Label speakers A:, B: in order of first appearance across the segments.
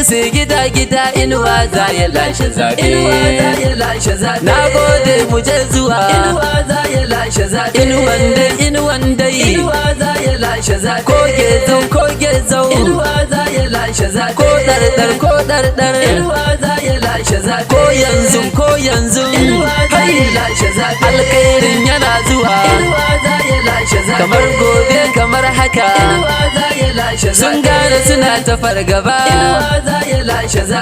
A: APC gida gida inuwa za ya lashe zaɓe. Na gode mu je zuwa inuwan dai koge zau ko ɗarɗar ko yanzu alkhairin yana zuwa kamar gobe kamar haka sun gane suna ta fargaba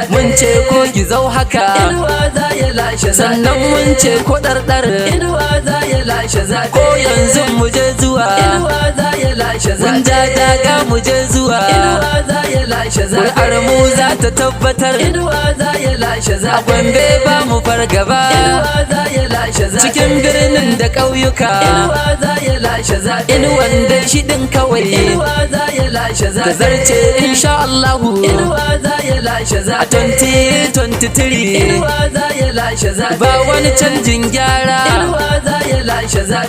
A: mun ce ko gizau haka sannan mun ce ko ɗarɗar ko yanzu mu je zuwa mun ja daga mu je zuwa ƙuri'ar mu za ta tabbatar a Gombe ba mu fargaba cikin birnin da ƙauyuka inuwan da shi ɗin kawai da zarce insha Allahu a 2023 ba wani canjin gyara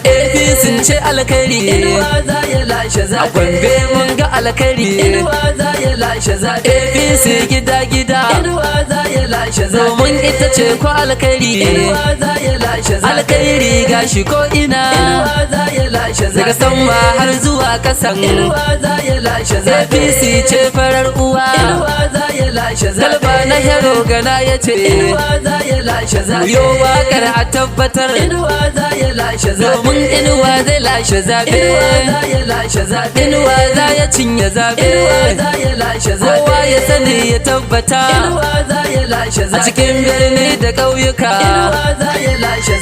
A: APC ce alkhairi a Gombe mun ga alkhairi APC gida gida domin ita ce ko alkhairi alkhairi gashi ko ina daga sama har zuwa kasan APC ce farar uwa Galba na Yaro Gana ya ce yo waƙar a tabbatar domin inuwa zai lashe zaɓe inuwa za ya cinye zaɓe kowa ya sani ya tabbata a cikin birni da ƙauyuka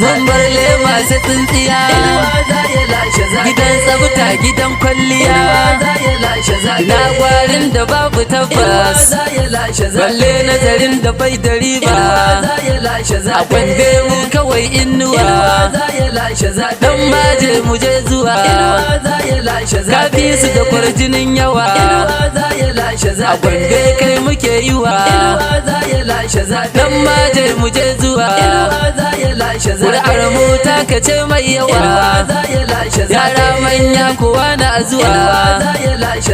A: mun bar masu tsintsiya gidan tsafta gidan kwalliya na gwarin da babu tabbas balle nazarin da bai da riba a Gombe mu kawai inuwa dan maje mu je zuwa kafi su da kwarjinin yawa a Gombe kai muke yiwa dan maje mu je zuwa ƙuri'ar mu ta kace mai yawa yara manya kowa na zuwa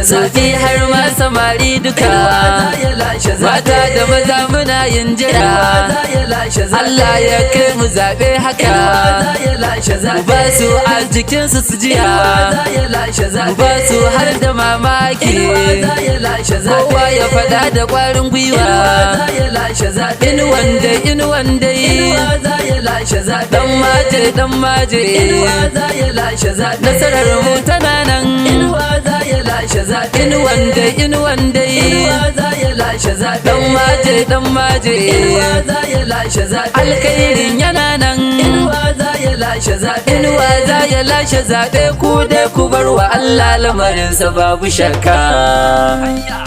A: sofi har ma samari duka mata da maza muna yin jira Allah ya kai mu zaɓe haka mu ba su a jikinsu su jiya mu ba su har da mamaki kowa ya faɗa da ƙwarin gwiwa inuwan dai dan maje nasarar mu tana nan inuwan dai dan maje alkhairin yana nan inuwa za ya lashe zaɓe ku dai ku bar wa Allah lamarinsa babu shakka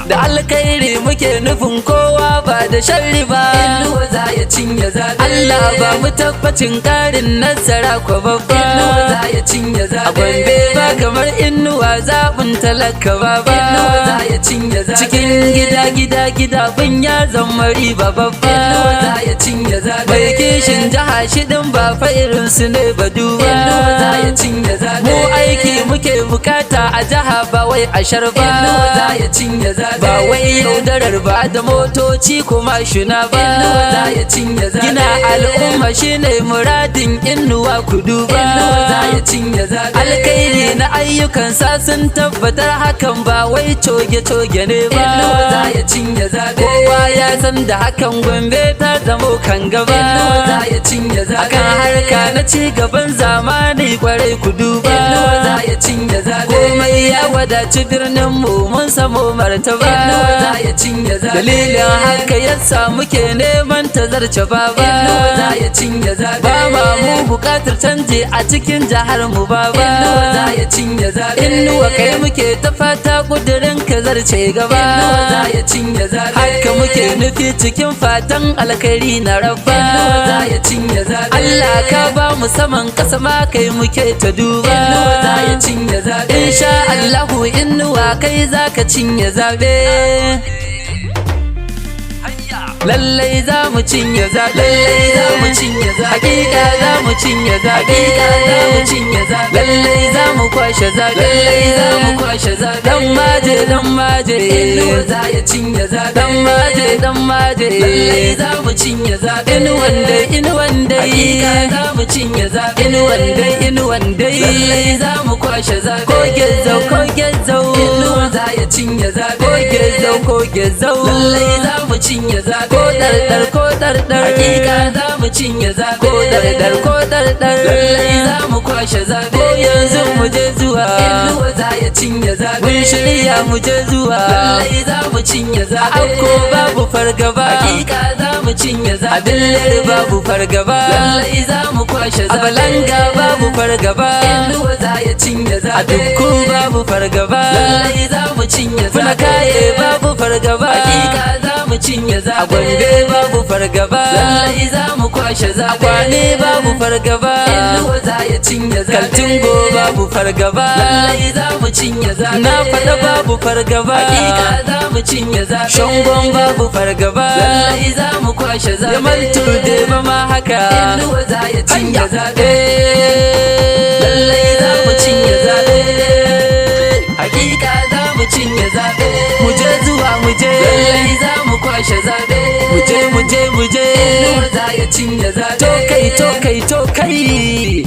A: da alkhairi muke nufin kowa ba da sharri ba inuwa za ya cinye zaɓe Allah ba mu tabbacin ƙarin nasara ko babba inuwa za ya cinye zaɓe a Gombe ba kamar inuwa zaɓin talaka ba inuwa za ya cinye zaɓe cikin gida bin ya zama riba babba inuwa za ya cinye zaɓe bai kishin jaha shidin ba fa irin su ne ba duba inuwa za ya cinye zaɓe mu aiki muke bukata a jaha ba wai a sharba inuwa za ya cinye zaɓe ba wai yaudarar ba da motoci kuma shuna ba inuwa za ya cinye zaɓe gina al'umma shine muradin inuwa ku duba inuwa za ya cinye zaɓe alkhairi na ayyukansa sun tabbatar hakan ba wai coge ne ba inuwa za ya cinye zaɓe kowa ya san da hakan Gombe ta zamo kan gaba inuwa za ya cinye zaɓe akan harka na ci gaban zamani kwarai ku duba inuwa za ya cinye zaɓe komai ya wadaci birnin mu mun samu martaba inuwa za ya cinye zaɓe dalilin haka yasa muke neman tazarce baba inuwa za ya cinye zaɓe ba ma mu bukatar canje a cikin jihar mu baba inuwa za ya cinye zaɓe inuwa kai muke ta fata kudirin ka zarce gaba inuwa za ya cinye zaɓe haka muke nufi cikin fatan alkhairi na rabba inuwa za ya cinye zaɓe Allah ka ba mu saman kasa ma kai muke ta duba inuwa za ya cinye zaɓe insha Allahu inuwa kai zaka cinye zaɓe. lallai za mu cinye zaɓe, lallai za mu cinye zaɓe, hakika za mu cinye zaɓe, hakika za mu cinye zaɓe, lallai za mu kwashe zaɓe, lallai za mu kwashe zaɓe. Dan maje dan maje Inuwa za ya cinye zaɓe, dan maje dan maje lallai za mu cinye zaɓe. Inuwan dai inuwan dai hakika za mu cinye zaɓe, inuwan dai inuwan dai lallai za mu kwashe zaɓe. Ko gezau ko gezau Inuwa za ya cinye zaɓe, ko gezau ko gezau lallai za mu cinye zaɓe. Ko dardar ko dardar hakika za mu cinye zaɓe, ko dardar ko dardar lallai za mu kwashe zaɓe. Ko yanzu mu je zuwa Inuwa za ya cinye zaɓe, mun shirya mu je zuwa lallai za mu cinye zaɓe. Akko babu fargaba hakika za mu cinye zaɓe, a dillar babu fargaba lallai za mu kwashe zaɓe. A balanga babu fargaba Inuwa za ya cinye zaɓe, a dukku babu fargaba lallai za mu cinye zaɓe. Funa kaye babu fargaba hakika za mu cinye zaɓe. A Gombe babu fargaba lallai za mu kwashe zaɓe. A Kwane babu fargaba Inuwa za ya cinye zaɓe. Kaltungo babu fargaba lallai za mu cinye zaɓe. Na faɗa babu fargaba hakika za mu cinye zaɓe. Shangon babu fargaba lallai za mu kwashe zaɓe. Yamal Tude ba ma haka Inuwa za ya cinye zaɓe, lallai za mu cinye zaɓe, hakika za mu cinye zaɓe. Mu je zuwa mu je lallai za mu kwashe zaɓe, mu je mu je mu je Inuwa za ya cinye zaɓe. To kai to kai to kai